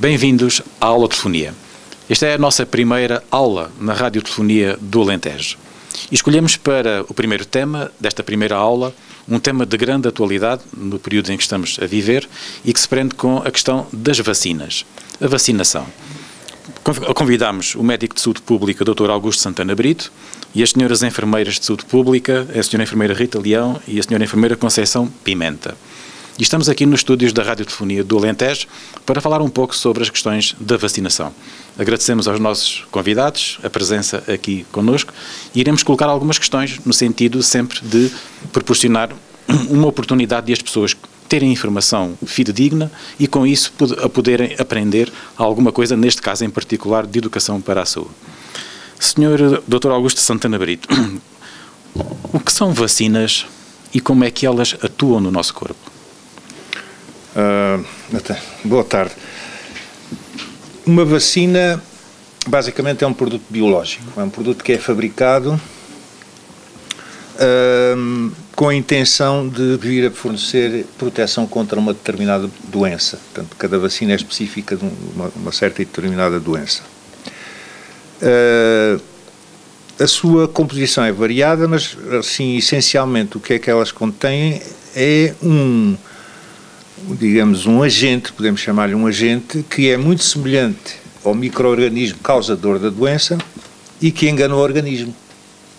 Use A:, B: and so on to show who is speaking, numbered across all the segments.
A: Bem-vindos à aula de telefonia. Esta é a nossa primeira aula na radiotelefonia do Alentejo. E escolhemos para o primeiro tema desta primeira aula um tema de grande atualidade no período em que estamos a viver e que se prende com a questão das vacinas, a vacinação. Convidámos o médico de saúde pública, Dr. Augusto Santana Brito, e as senhoras enfermeiras de saúde pública, a senhora enfermeira Rita Leão e a senhora enfermeira Conceição Pimenta. E estamos aqui nos estúdios da radiotelefonia do Alentejo para falar um pouco sobre as questões da vacinação. Agradecemos aos nossos convidados a presença aqui connosco e iremos colocar algumas questões no sentido sempre de proporcionar uma oportunidade de as pessoas terem informação fidedigna e com isso a poderem aprender alguma coisa, neste caso em particular, de educação para a saúde. Senhor Dr. Augusto Santana Brito, o que são vacinas e como é que elas atuam no nosso corpo?
B: Boa tarde. Uma vacina basicamente é um produto biológico, é um produto que é fabricado com a intenção de vir a fornecer proteção contra uma determinada doença. Portanto, cada vacina é específica de uma certa e determinada doença. A sua composição é variada, mas assim, essencialmente o que é que elas contêm é digamos, um agente, podemos chamar-lhe um agente, que é muito semelhante ao micro-organismo causador da doença e que engana o organismo.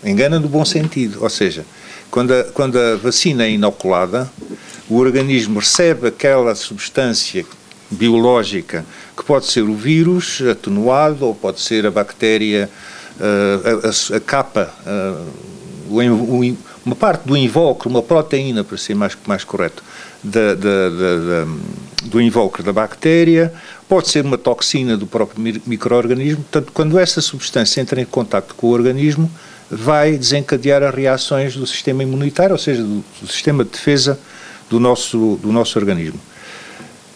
B: Engana no bom sentido, ou seja, quando a vacina é inoculada, o organismo recebe aquela substância biológica que pode ser o vírus atenuado ou pode ser a bactéria, a capa, uma parte do invólucro, uma proteína, para ser mais correto, do invólucro da bactéria, pode ser uma toxina do próprio micro-organismo. Portanto, quando essa substância entra em contato com o organismo, vai desencadear as reações do sistema imunitário, ou seja, do sistema de defesa do nosso organismo.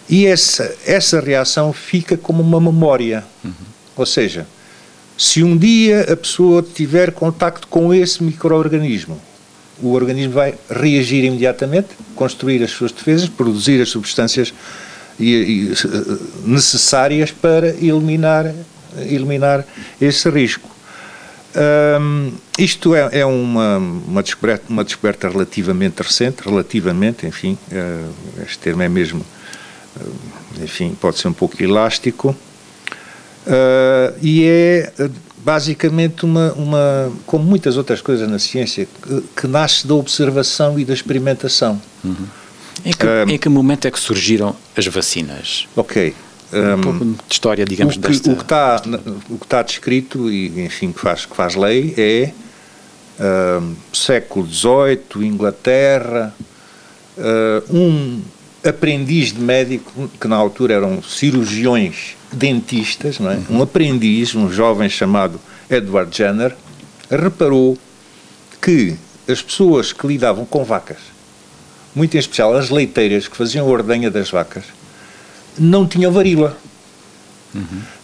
B: E essa reação fica como uma memória. Ou seja, se um dia a pessoa tiver contacto com esse micro-organismo, o organismo vai reagir imediatamente, construir as suas defesas, produzir as substâncias necessárias para eliminar esse risco. Isto é uma descoberta relativamente recente, enfim, este termo é mesmo, enfim, pode ser um pouco elástico, e é basicamente como muitas outras coisas na ciência, que nasce da observação e da experimentação.
A: Em que momento é que surgiram as vacinas?
B: Ok.
A: Um pouco de história, digamos, desta...
B: O que está descrito, e enfim, que faz lei, é século XVIII, Inglaterra, um aprendiz de médico, que na altura eram cirurgiões dentistas, não é? Um aprendiz, um jovem chamado Edward Jenner, reparou que as pessoas que lidavam com vacas, muito em especial as leiteiras que faziam a ordenha das vacas, não tinham varíola.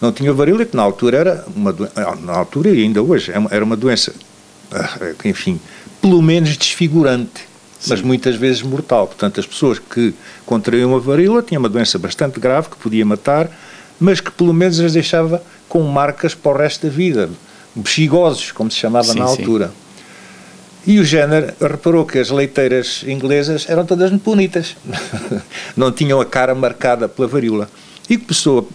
B: Não tinham varíola, que na altura era na altura e ainda hoje era uma doença, enfim, pelo menos desfigurante. Sim. Mas muitas vezes mortal. Portanto, as pessoas que contraíam a varíola tinham uma doença bastante grave que podia matar, mas que pelo menos as deixava com marcas para o resto da vida, bexigosos, como se chamava na altura. E o Jenner reparou que as leiteiras inglesas eram todas bonitas, não tinham a cara marcada pela varíola. E começou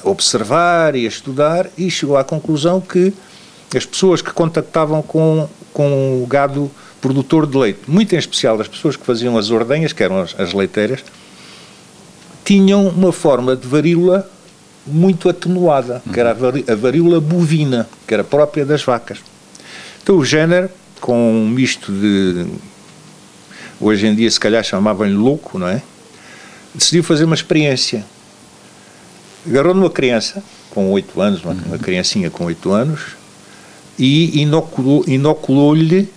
B: a observar e a estudar e chegou à conclusão que as pessoas que contactavam com o gado produtor de leite, muito em especial as pessoas que faziam as ordenhas, que eram as leiteiras, tinham uma forma de varíola muito atenuada, que era a varíola bovina, que era própria das vacas. Então o Jenner, com um misto de... hoje em dia se calhar chamavam-lhe louco, não é? Decidiu fazer uma experiência. Agarrou numa criança com 8 anos, uma criancinha com 8 anos, e inoculou-lhe,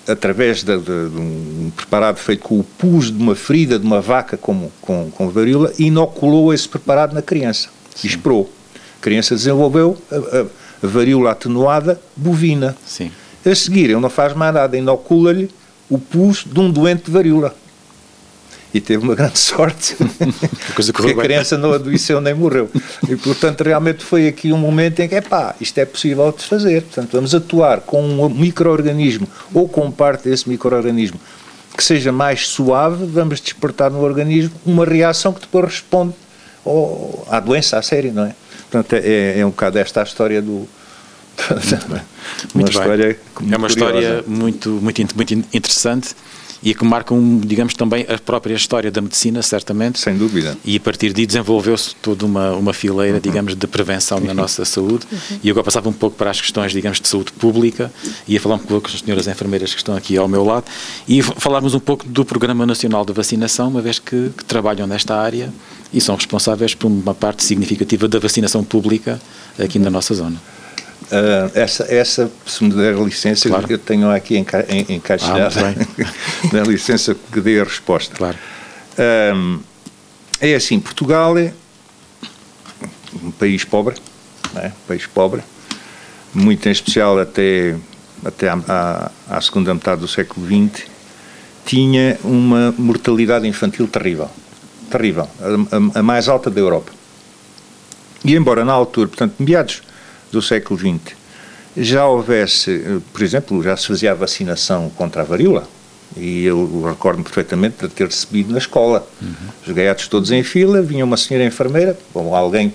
B: através de um preparado feito com o pus de uma ferida de uma vaca com varíola, inoculou esse preparado na criança. Sim. E esperou. A criança desenvolveu a varíola atenuada bovina. Sim. A seguir, ele não faz mais nada, inocula-lhe o pus de um doente de varíola. E teve uma grande sorte, porque a criança não adoeceu nem morreu. E, portanto, realmente foi aqui um momento em que, isto é possível de fazer. Portanto, vamos atuar com um micro-organismo ou com parte desse micro-organismo que seja mais suave, vamos despertar no organismo uma reação que depois responde à doença, à série, não é? Portanto, é um bocado esta a história do...
A: Muito bem. É uma história muito interessante e que marca, digamos, também a própria história da medicina, certamente.
B: Sem dúvida.
A: E a partir daí desenvolveu-se toda uma fileira, digamos, de prevenção na nossa saúde. E eu agora passava um pouco para as questões, digamos, de saúde pública, ia falar um pouco com as senhoras enfermeiras que estão aqui ao meu lado, e falarmos um pouco do Programa Nacional de Vacinação, uma vez que trabalham nesta área e são responsáveis por uma parte significativa da vacinação pública aqui na nossa zona.
B: Essa, se me der licença, claro. Eu tenho aqui encaixado na licença que dê a resposta.
A: Claro.
B: É assim, Portugal é um país pobre, não é? Um país pobre, muito em especial até à segunda metade do século XX, tinha uma mortalidade infantil terrível, a mais alta da Europa. E embora na altura, portanto, meados do século XX, já houvesse, por exemplo, já se fazia a vacinação contra a varíola, e eu recordo-me perfeitamente de ter recebido na escola. Os gaiatos todos em fila, vinha uma senhora enfermeira, ou alguém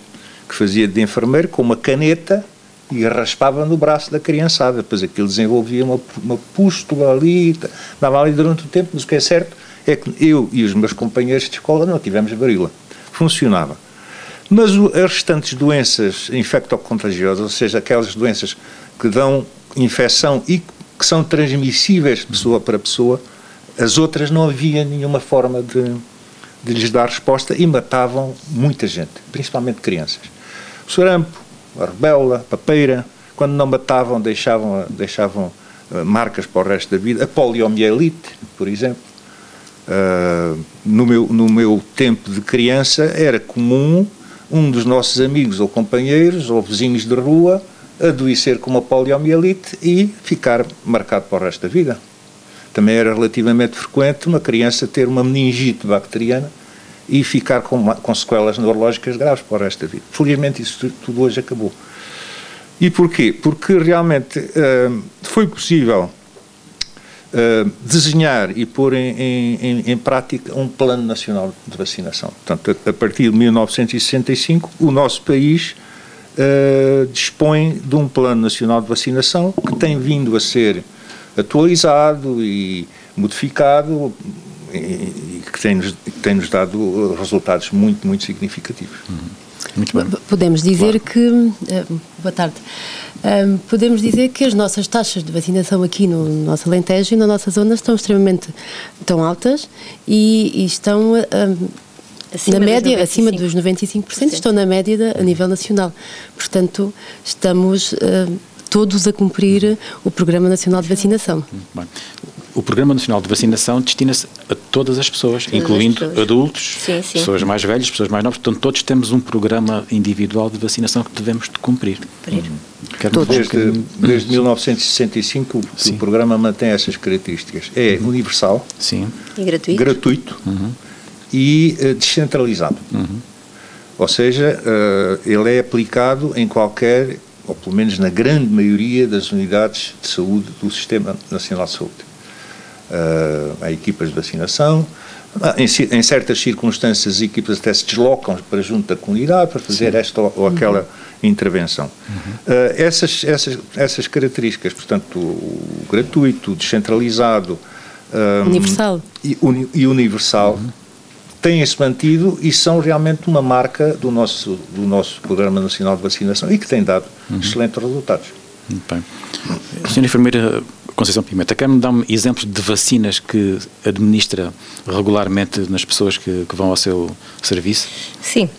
B: que fazia de enfermeiro, com uma caneta e raspava no braço da criançada, depois aquilo desenvolvia uma pústula ali, dava ali durante o tempo, mas o que é certo é que eu e os meus companheiros de escola não tivemos varíola. Funcionava. Mas as restantes doenças infectocontagiosas, ou seja, aquelas doenças que dão infecção e que são transmissíveis de pessoa para pessoa, as outras não havia nenhuma forma de lhes dar resposta e matavam muita gente, principalmente crianças. O sarampo, a rubéola, a papeira, quando não matavam, deixavam marcas para o resto da vida. A poliomielite, por exemplo. No meu tempo de criança era comum um dos nossos amigos ou companheiros ou vizinhos de rua adoecer com uma poliomielite e ficar marcado para o resto da vida. Também era relativamente frequente uma criança ter uma meningite bacteriana e ficar com sequelas neurológicas graves para o resto da vida. Felizmente isso tudo hoje acabou. E porquê? Porque realmente foi possível desenhar e pôr em prática um plano nacional de vacinação. Portanto, a partir de 1965, o nosso país dispõe de um plano nacional de vacinação que tem vindo a ser atualizado e modificado e que tem-nos dado resultados muito, muito significativos.
A: Muito bem.
C: Podemos dizer que... boa tarde. Podemos dizer que as nossas taxas de vacinação aqui no nosso Alentejo e na nossa zona estão extremamente altas e estão na média, acima dos 95%, estão na média a nível nacional. Portanto, estamos todos a cumprir o Programa Nacional de Vacinação.
A: Bem. O Programa Nacional de Vacinação destina-se a todas as pessoas, incluindo adultos, pessoas mais velhas, pessoas mais novas. Portanto, todos temos um programa individual de vacinação que devemos de cumprir.
B: Desde 1965 o programa mantém essas características. É universal,
C: e
B: gratuito e descentralizado. Ou seja, ele é aplicado em qualquer, ou pelo menos na grande maioria das unidades de saúde do Sistema Nacional de Saúde. Há equipas de vacinação, em certas circunstâncias as equipas até se deslocam para junto da comunidade para fazer esta ou aquela intervenção. Essas características, portanto, o gratuito, o descentralizado
C: universal
B: e universal têm-se mantido e são realmente uma marca do nosso Programa Nacional de Vacinação e que tem dado excelentes resultados.
A: Muito bem. Senhora Enfermeira Conceição Pimenta, quer-me dar exemplos de vacinas que administra regularmente nas pessoas que vão ao seu serviço?
D: Sim.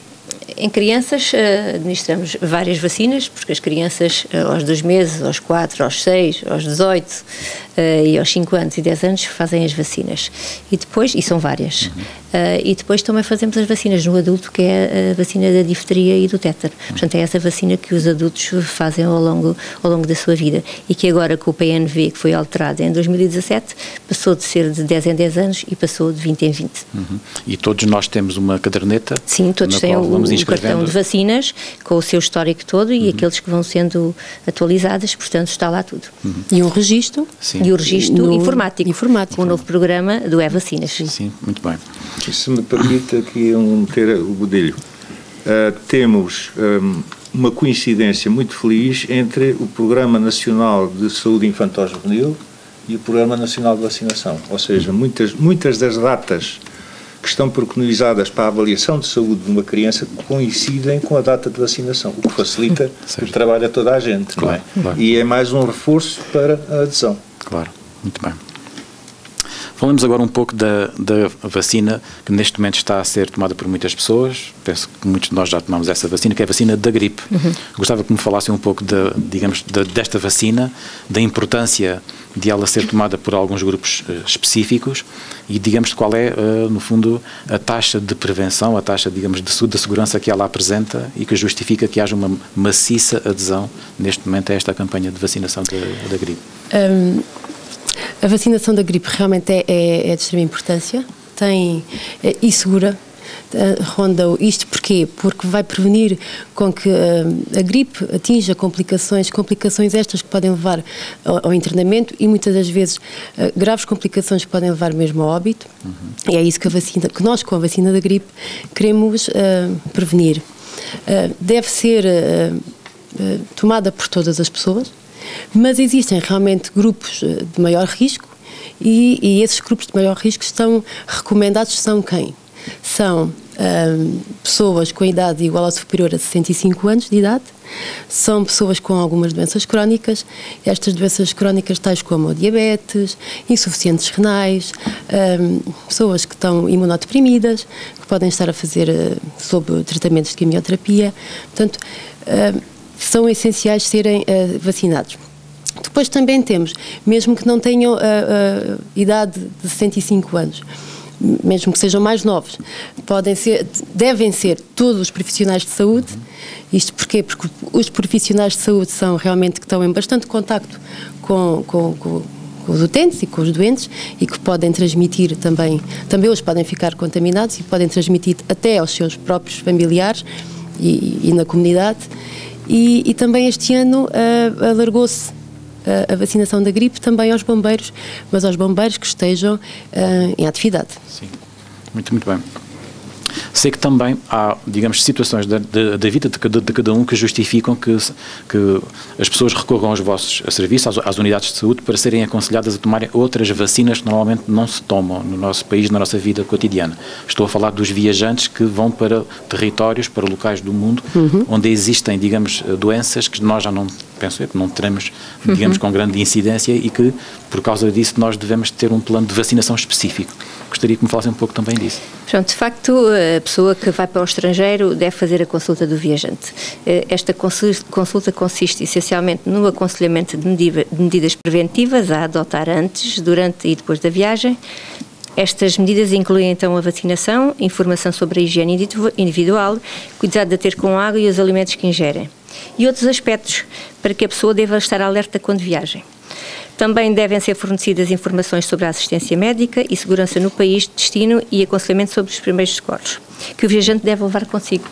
D: Em crianças administramos várias vacinas, porque as crianças aos 2 meses, aos 4, aos 6, aos 18 e aos 5 anos e 10 anos fazem as vacinas. E depois, e são várias, e depois também fazemos as vacinas no adulto, que é a vacina da difteria e do tétano. Portanto, é essa vacina que os adultos fazem ao longo da sua vida e que agora com o PNV, que foi alterado em 2017, passou de ser de 10 em 10 anos e passou de 20 em 20.
A: E todos nós temos uma caderneta?
D: Sim, todos têm o cartão de vacinas com o seu histórico todo e aqueles que vão sendo atualizados, portanto está lá tudo.
C: E um registro?
A: Sim.
D: E o registro informático. O novo programa do E-Vacinas.
A: Sim, muito bem.
B: Se me permite aqui meter o Godilho, temos uma coincidência muito feliz entre o Programa Nacional de Saúde Infantil-Juvenil e o Programa Nacional de Vacinação. Ou seja, muitas das datas que estão preconizadas para a avaliação de saúde de uma criança coincidem com a data de vacinação, o que facilita o trabalho a toda a gente.
A: Claro,
B: não é? Claro. E é mais um reforço para a adesão.
A: Claro, muito bem. Falamos agora um pouco da vacina que neste momento está a ser tomada por muitas pessoas. Penso que muitos de nós já tomamos essa vacina, que é a vacina da gripe. Gostava que me falassem um pouco desta vacina, da importância de ela ser tomada por alguns grupos específicos e, digamos, qual é, no fundo, a taxa de prevenção, a taxa, digamos, de segurança que ela apresenta e que justifica que haja uma maciça adesão, neste momento, a esta campanha de vacinação da gripe.
C: A vacinação da gripe realmente é de extrema importância e segura. Ronda isto porquê? Porque vai prevenir com que a gripe atinja complicações estas que podem levar ao internamento e muitas das vezes graves complicações que podem levar mesmo ao óbito. E é isso que nós com a vacina da gripe queremos prevenir. Deve ser tomada por todas as pessoas, mas existem realmente grupos de maior risco e esses grupos de maior risco estão recomendados, são quem? São pessoas com idade igual ou superior a 65 anos de idade, são pessoas com algumas doenças crónicas, estas doenças crónicas tais como diabetes, insuficientes renais, pessoas que estão imunodeprimidas, que podem estar a fazer sob tratamentos de quimioterapia, portanto, são essenciais serem vacinados. Depois também temos, mesmo que não tenham a idade de 65 anos, mesmo que sejam mais novos, devem ser todos os profissionais de saúde. Isto porquê? Porque os profissionais de saúde são realmente que estão em bastante contacto com os utentes e com os doentes e que podem transmitir também eles podem ficar contaminados e podem transmitir até aos seus próprios familiares e na comunidade. E também este ano alargou-se a vacinação da gripe também aos bombeiros, mas aos bombeiros que estejam em atividade.
A: Sim, muito bem. Sei que também há, digamos, situações da vida de cada um que justificam que as pessoas recorram aos vossos serviços, às unidades de saúde, para serem aconselhadas a tomarem outras vacinas que normalmente não se tomam no nosso país, na nossa vida cotidiana. Estou a falar dos viajantes que vão para territórios, para locais do mundo, onde existem, digamos, doenças que nós já não, penso eu, que não teremos, digamos, com grande incidência e que, por causa disso, nós devemos ter um plano de vacinação específico. Gostaria que me falassem um pouco também disso.
D: Pronto, de facto, a pessoa que vai para o estrangeiro deve fazer a consulta do viajante. Esta consulta consiste essencialmente no aconselhamento de medidas preventivas a adotar antes, durante e depois da viagem. Estas medidas incluem então a vacinação, informação sobre a higiene individual, cuidado a ter com a água e os alimentos que ingerem. E outros aspectos para que a pessoa deva estar alerta quando viajem. Também devem ser fornecidas informações sobre a assistência médica e segurança no país de destino e aconselhamento sobre os primeiros socorros, que o viajante deve levar consigo.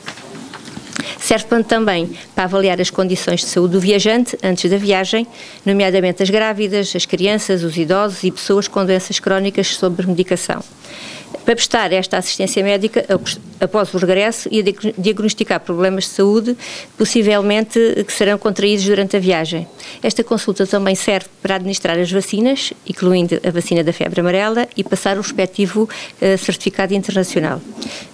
D: Serve também para avaliar as condições de saúde do viajante antes da viagem, nomeadamente as grávidas, as crianças, os idosos e pessoas com doenças crónicas sob medicação. Para prestar esta assistência médica após o regresso e diagnosticar problemas de saúde, possivelmente que serão contraídos durante a viagem. Esta consulta também serve para administrar as vacinas, incluindo a vacina da febre amarela, e passar o respectivo certificado internacional.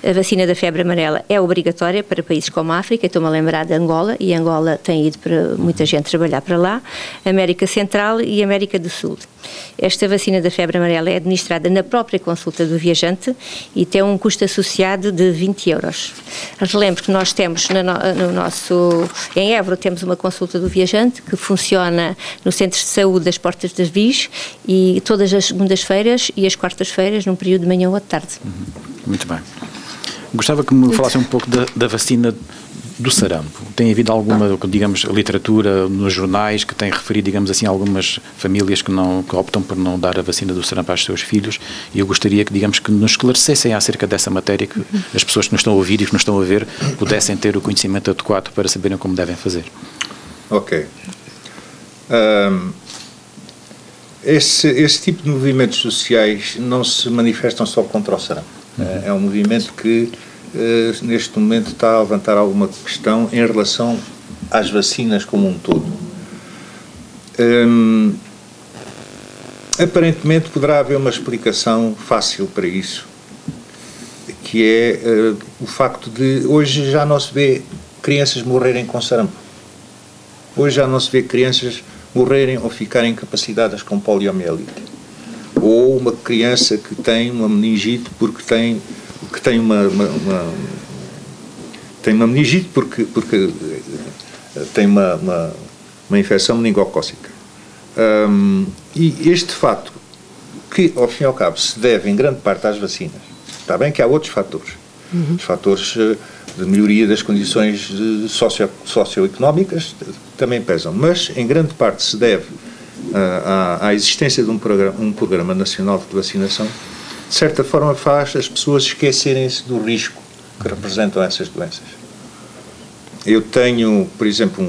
D: A vacina da febre amarela é obrigatória para países como a África, estou-me a lembrar de Angola, e Angola tem ido para muita gente trabalhar para lá, América Central e América do Sul. Esta vacina da febre amarela é administrada na própria consulta do viajante, viajante e tem um custo associado de 20 euros. Relembro que nós temos em Évora temos uma consulta do viajante que funciona no Centro de Saúde das Portas das Viz e todas as segundas-feiras e as quartas-feiras num período de manhã ou de tarde.
A: Muito bem. Gostava que me falasse um pouco da vacina do sarampo. Tem havido alguma, digamos, literatura nos jornais que tem referido, digamos assim, algumas famílias que optam por não dar a vacina do sarampo aos seus filhos, e eu gostaria que, digamos, que nos esclarecessem acerca dessa matéria, que as pessoas que nos estão a ouvir e que nos estão a ver pudessem ter o conhecimento adequado para saberem como devem fazer.
B: Ok. Esse tipo de movimentos sociais não se manifestam só contra o sarampo. É um movimento que neste momento está a levantar alguma questão em relação às vacinas como um todo. Aparentemente poderá haver uma explicação fácil para isso, que é o facto de hoje já não se vê crianças morrerem com sarampo. Hoje já não se vê crianças morrerem ou ficarem incapacitadas com poliomielite. Ou uma criança que tem uma meningite porque tem uma meningite porque tem uma infecção meningocócica. E este fato, que ao fim e ao cabo se deve em grande parte às vacinas, está bem que há outros fatores, os fatores de melhoria das condições socioeconómicas também pesam, mas em grande parte se deve à existência de um programa nacional de vacinação. De certa forma faz as pessoas esquecerem-se do risco que representam essas doenças. Eu tenho, por exemplo,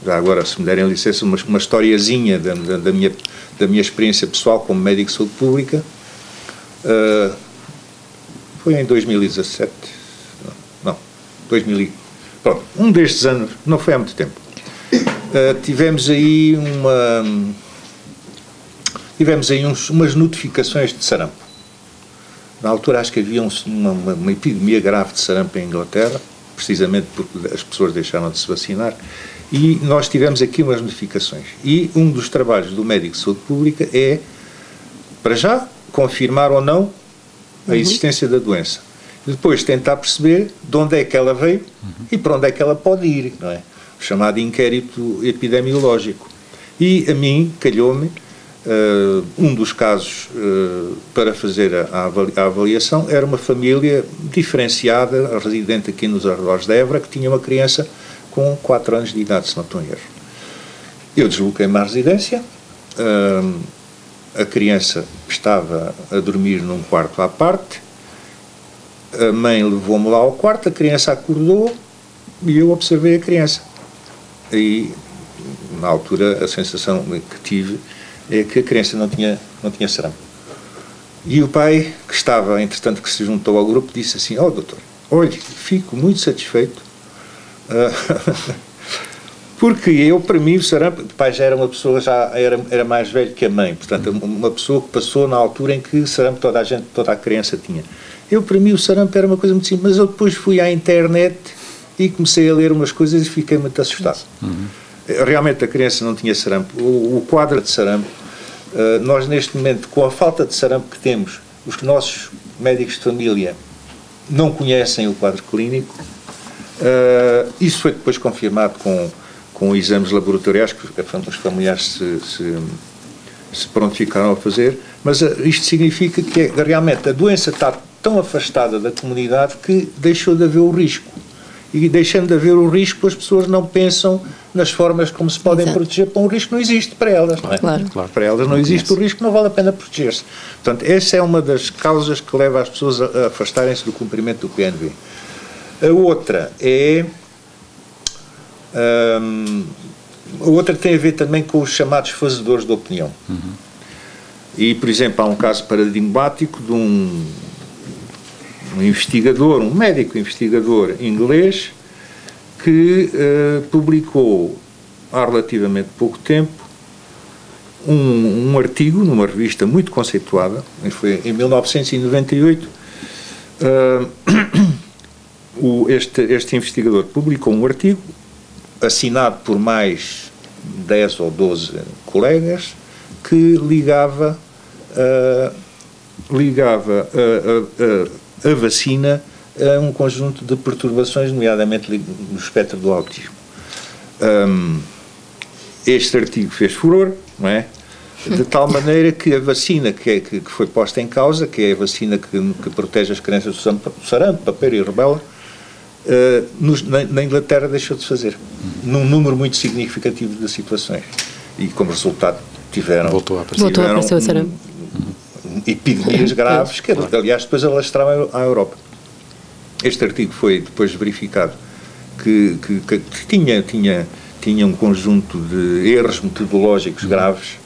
B: já agora, se me derem licença, uma historiazinha da minha experiência pessoal como médico de saúde pública. Foi em 2017, não, 2000, pronto, um destes anos, não foi há muito tempo. Tivemos aí umas notificações de sarampo. Na altura acho que havia uma epidemia grave de sarampo em Inglaterra, precisamente porque as pessoas deixaram de se vacinar, e nós tivemos aqui umas notificações. E um dos trabalhos do médico de saúde pública é, para já, confirmar ou não a existência da doença. Depois tentar perceber de onde é que ela veio e para onde é que ela pode ir, não é? O chamado inquérito epidemiológico. E a mim, calhou-me, um dos casos para fazer a avaliação era uma família diferenciada, residente aqui nos arredores de Évora, que tinha uma criança com 4 anos de idade, se não estou em erro. Eu desloquei-me à residência, a criança estava a dormir num quarto à parte, a mãe levou-me lá ao quarto, a criança acordou e eu observei a criança. E, na altura, a sensação que tive é que a criança não tinha sarampo. E o pai, que estava, entretanto, que se juntou ao grupo, disse assim: doutor, olhe, fico muito satisfeito, porque eu, para mim, o sarampo, o pai já era uma pessoa, era mais velho que a mãe, portanto, uma pessoa que passou na altura em que sarampo toda a criança tinha. Eu, para mim, o sarampo era uma coisa muito simples, mas eu depois fui à internet e comecei a ler umas coisas e fiquei muito assustado. Realmente a criança não tinha sarampo. O quadro de sarampo, nós neste momento, com a falta de sarampo que temos, os nossos médicos de família não conhecem o quadro clínico. Isso foi depois confirmado com exames laboratoriais que os familiares se prontificaram a fazer, mas isto significa que realmente a doença está tão afastada da comunidade que deixou de haver o risco. E deixando de haver o risco, as pessoas não pensam nas formas como se podem proteger para um risco que não existe para elas. Não é? Claro. Para elas não existe o risco, não vale a pena proteger-se. Portanto, essa é uma das causas que leva as pessoas a afastarem-se do cumprimento do PNV. A outra tem a ver também com os chamados fazedores de opinião. E, por exemplo, há um caso paradigmático de um investigador, um médico investigador inglês que publicou há relativamente pouco tempo um artigo numa revista muito conceituada, foi em 1998. Este investigador publicou um artigo assinado por mais 10 ou 12 colegas que ligava ligava a vacina a um conjunto de perturbações, nomeadamente no espectro do autismo. Este artigo fez furor, não é? De tal maneira que a vacina que foi posta em causa, que é a vacina que protege as crianças do sarampo, papeira e rubéola, na Inglaterra deixou de se fazer, num número muito significativo de situações. E como resultado
A: voltou a
C: aparecer o sarampo.
B: Epidemias graves, que aliás depois alastraram à Europa. Este artigo foi depois verificado que tinha um conjunto de erros metodológicos graves,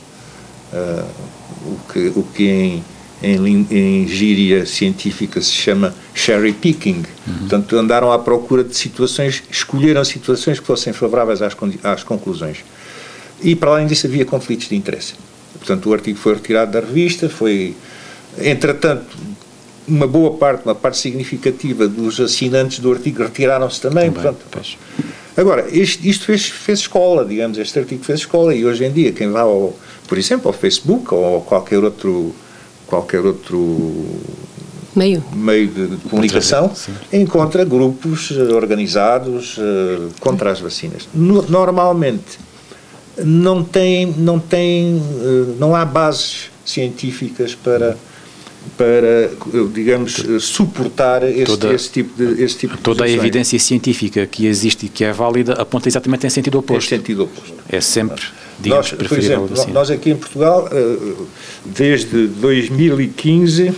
B: o que em gíria científica se chama cherry picking. Portanto, andaram à procura de situações, escolheram situações que fossem favoráveis às conclusões. E, para além disso, havia conflitos de interesse. Portanto, o artigo foi retirado da revista, entretanto, uma parte significativa dos assinantes do artigo retiraram-se também. Portanto, agora, isto fez escola, digamos, este artigo fez escola, e hoje em dia quem vai, por exemplo, ao Facebook ou qualquer outro meio de comunicação, encontra grupos organizados contra as vacinas. Normalmente não há bases científicas para digamos, suportar esse tipo de
A: toda a evidência científica que existe e que é válida aponta exatamente em sentido oposto. É sempre, digamos, preferível.
B: Por exemplo, nós aqui em Portugal, desde 2015,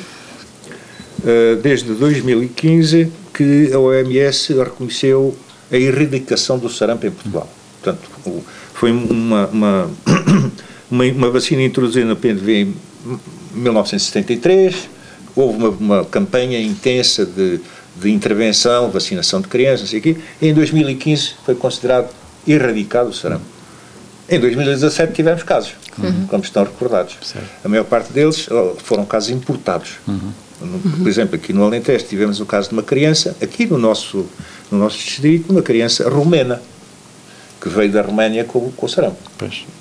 B: que a OMS reconheceu a erradicação do sarampo em Portugal. Portanto, foi uma vacina introduzida no PNV em 1973, houve uma campanha intensa de intervenção, vacinação de crianças, não sei o quê, e em 2015 foi considerado erradicado o sarampo. Em 2017 tivemos casos, como estão recordados. A maior parte deles foram casos importados. Por exemplo, aqui no Alentejo tivemos o caso de uma criança, aqui no nosso distrito, uma criança romena, que veio da Roménia com o sarampo.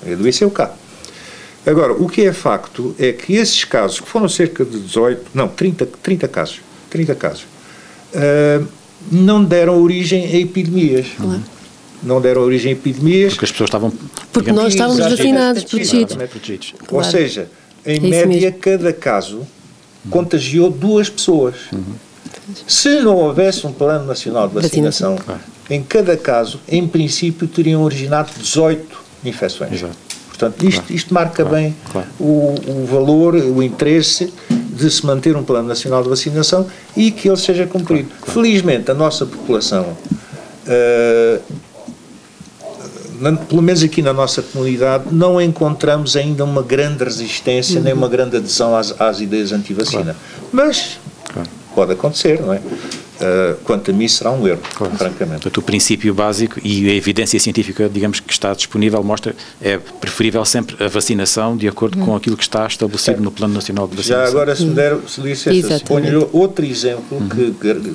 B: Adoeceu cá. Agora, o que é facto é que esses casos, que foram cerca de 30 casos, não deram origem a epidemias. Não deram origem a epidemias.
A: Porque as pessoas estavam...
C: Porque nós estávamos vacinados, protegidos.
B: Ou seja, em média, cada caso contagiou 2 pessoas. Se não houvesse um plano nacional de vacinação, em cada caso, em princípio, teriam originado 18 infecções. Portanto, isto marca bem o valor, o interesse de se manter um plano nacional de vacinação e que ele seja cumprido. Felizmente, a nossa população, pelo menos aqui na nossa comunidade, não encontramos ainda uma grande resistência nem uma grande adesão às ideias anti-vacina. Mas pode acontecer, não é? Quanto a mim será um erro, francamente.
A: Portanto, o princípio básico e a evidência científica, digamos, que está disponível, mostra é preferível sempre a vacinação de acordo com aquilo que está estabelecido no Plano Nacional de Vacinação.
B: Já agora, se me licença, ponho outro exemplo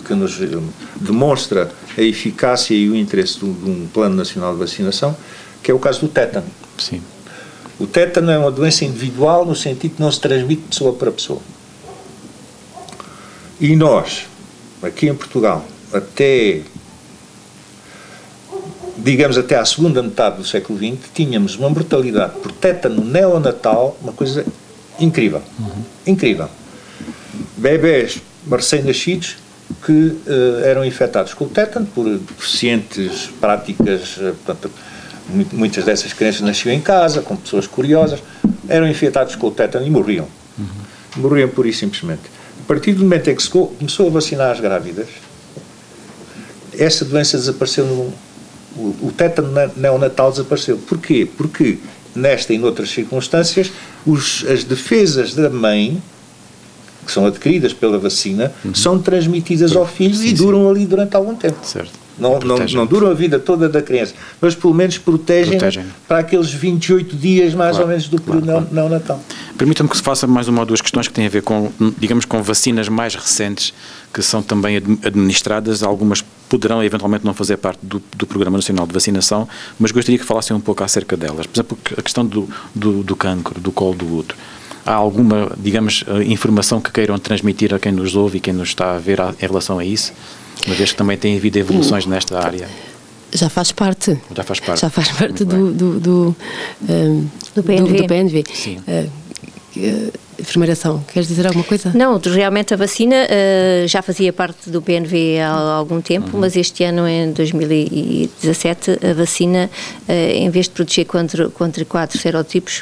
B: que nos demonstra a eficácia e o interesse de um Plano Nacional de Vacinação, que é o caso do tétano.
A: Sim.
B: O tétano é uma doença individual no sentido que não se transmite de pessoa para pessoa. E nós, aqui em Portugal, até à segunda metade do século XX, tínhamos uma mortalidade por tétano neonatal, uma coisa incrível. Incrível. Bebés recém-nascidos que eram infectados com o tétano por deficientes práticas, portanto, muitas dessas crianças nasciam em casa, com pessoas curiosas, eram infectados com o tétano e morriam. Morriam pura e simplesmente. A partir do momento em que se começou a vacinar as grávidas, essa doença desapareceu, o tétano neonatal desapareceu. Porquê? Porque nesta e noutras circunstâncias, as defesas da mãe, que são adquiridas pela vacina, são transmitidas ao filho e duram ali durante algum tempo.
A: Certo.
B: Não duram a vida toda da criança, mas pelo menos protegem para aqueles 28 dias mais ou menos do período neonatal.
A: Permita-me que se faça mais uma ou duas questões que têm a ver com, digamos, com vacinas mais recentes que são também administradas. Algumas poderão eventualmente não fazer parte do Programa Nacional de Vacinação, mas gostaria que falassem um pouco acerca delas. Por exemplo, a questão do cancro, do colo do útero. Há alguma, digamos, informação que queiram transmitir a quem nos ouve e quem nos está a ver em relação a isso? Uma vez que também tem havido evoluções nesta área.
C: Já faz parte.
A: Já faz parte.
C: Já faz parte do PNV.
A: Sim.
C: Enfermeiração, queres dizer alguma coisa?
D: Não, realmente a vacina já fazia parte do PNV há algum tempo, mas este ano, em 2017, a vacina, em vez de proteger contra 4 serotipos,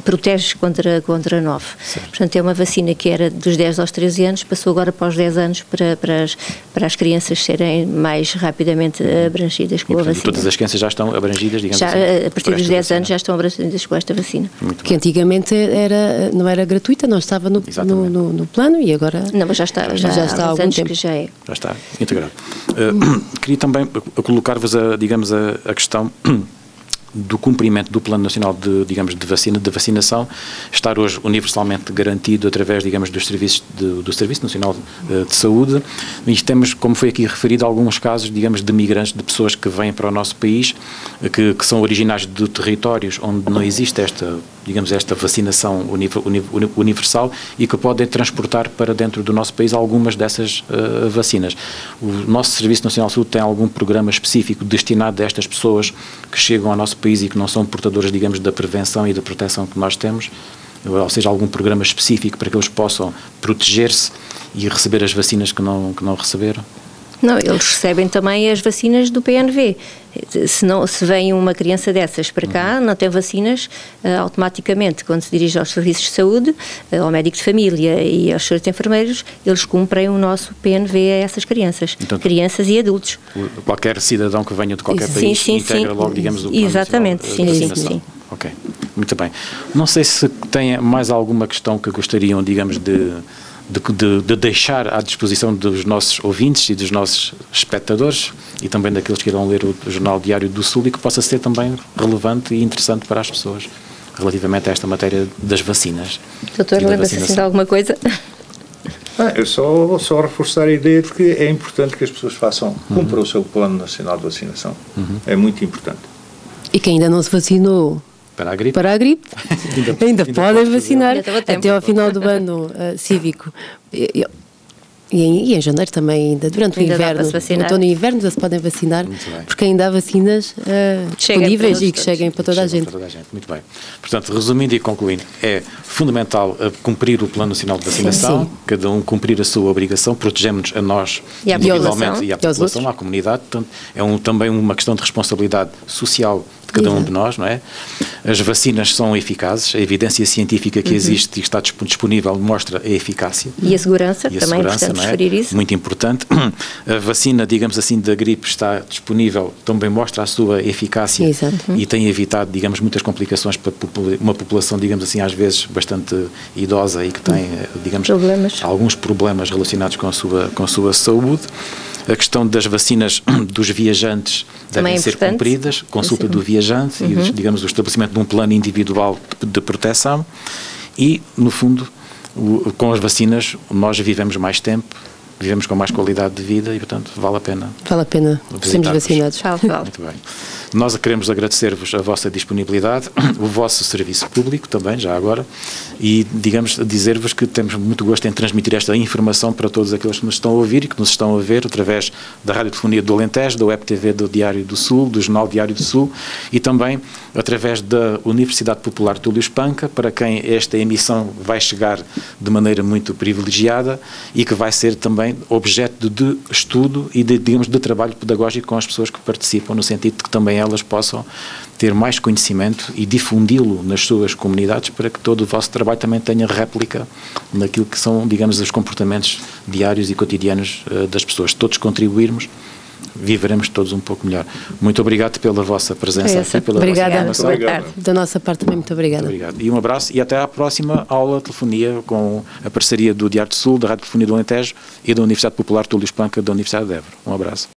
D: protege contra 9. Certo. Portanto, é uma vacina que era dos 10 aos 13 anos, passou agora para os 10 anos para as crianças serem mais rapidamente abrangidas com a vacina.
A: Todas as crianças já estão abrangidas, digamos
D: já,
A: assim?
D: A partir dos 10 anos já estão abrangidas com esta vacina.
C: Que antigamente não era gratuita, não estava no plano e agora...
D: Não, mas já está há algum tempo. Que já é.
A: Já está integrado. Queria também colocar-vos, digamos, a questão do cumprimento do Plano Nacional de Vacinação, estar hoje universalmente garantido através, digamos, dos serviços do Serviço Nacional de Saúde, e temos, como foi aqui referido, alguns casos, digamos, de migrantes, de pessoas que vêm para o nosso país, que são originários de territórios onde não existe esta vacinação universal e que podem transportar para dentro do nosso país algumas dessas vacinas. O nosso Serviço Nacional de Saúde tem algum programa específico destinado a estas pessoas que chegam ao nosso país e que não são portadoras, digamos, da prevenção e da proteção que nós temos, ou seja, algum programa específico para que eles possam proteger-se e receber as vacinas que não receberam?
D: Não, eles recebem também as vacinas do PNV. Se vem uma criança dessas para cá, não tem vacinas, automaticamente, quando se dirige aos serviços de saúde, ao médico de família e aos senhores enfermeiros, eles cumprem o nosso PNV a essas crianças, então, crianças e adultos.
A: Qualquer cidadão que venha de qualquer país integra logo, digamos, o plano
D: exatamente,
A: sim. Ok, muito bem. Não sei se tem mais alguma questão que gostariam, digamos, de deixar à disposição dos nossos ouvintes e dos nossos espectadores e também daqueles que irão ler o Jornal Diário do Sul e que possa ser também relevante e interessante para as pessoas relativamente a esta matéria das vacinas.
D: Doutor, lembra-se assim de alguma coisa?
B: Eu só reforçar a ideia de que é importante que as pessoas cumpram o seu Plano Nacional de Vacinação. É muito importante.
C: E quem ainda não se vacinou para a gripe ainda podem vacinar até ao final do ano cívico. E em janeiro também, ainda durante o inverno, no outono e inverno já se podem vacinar, porque ainda há vacinas disponíveis e que cheguem para toda a gente.
A: Muito bem. Portanto, resumindo e concluindo, é fundamental cumprir o Plano Nacional de Vacinação, cada um cumprir a sua obrigação, protegemos-nos a nós individualmente e à população, à comunidade. Portanto, é também uma questão de responsabilidade social de cada um de nós, não é? As vacinas são eficazes, a evidência científica que existe e está disponível mostra a eficácia.
D: E a segurança, também é importante referir isso.
A: Muito importante. A vacina, digamos assim, da gripe está disponível, também mostra a sua eficácia e tem evitado, digamos, muitas complicações para uma população, digamos assim, às vezes bastante idosa e que tem, digamos, alguns problemas relacionados com a sua saúde. A questão das vacinas dos viajantes devem ser cumpridas, consulta do viajante e, digamos, o estabelecimento de um plano individual de proteção e, no fundo, com as vacinas nós vivemos mais tempo, vivemos com mais qualidade de vida e, portanto, vale a pena.
C: Vale a pena sermos vacinados.
A: Muito bem. Nós queremos agradecer-vos a vossa disponibilidade, o vosso serviço público também, já agora, e, digamos, dizer-vos que temos muito gosto em transmitir esta informação para todos aqueles que nos estão a ouvir e que nos estão a ver através da Radiotelefonia do Alentejo, da Web TV do Diário do Sul, do Jornal Diário do Sul e também através da Universidade Popular Túlio Espanca, para quem esta emissão vai chegar de maneira muito privilegiada e que vai ser também objeto de estudo e digamos, de trabalho pedagógico com as pessoas que participam, no sentido de que também elas possam ter mais conhecimento e difundi-lo nas suas comunidades para que todo o vosso trabalho também tenha réplica naquilo que são, digamos, os comportamentos diários e cotidianos das pessoas. Todos contribuirmos, viveremos todos um pouco melhor. Muito obrigado pela vossa presença aqui, pela vossa informação.
C: Da nossa parte também, muito obrigada.
A: Muito obrigado. E um abraço e até à próxima aula de telefonia com a parceria do Diário do Sul, da Rádio Telefonia do Alentejo e da Universidade Popular Túlio Espanca da Universidade de Évora. Um abraço.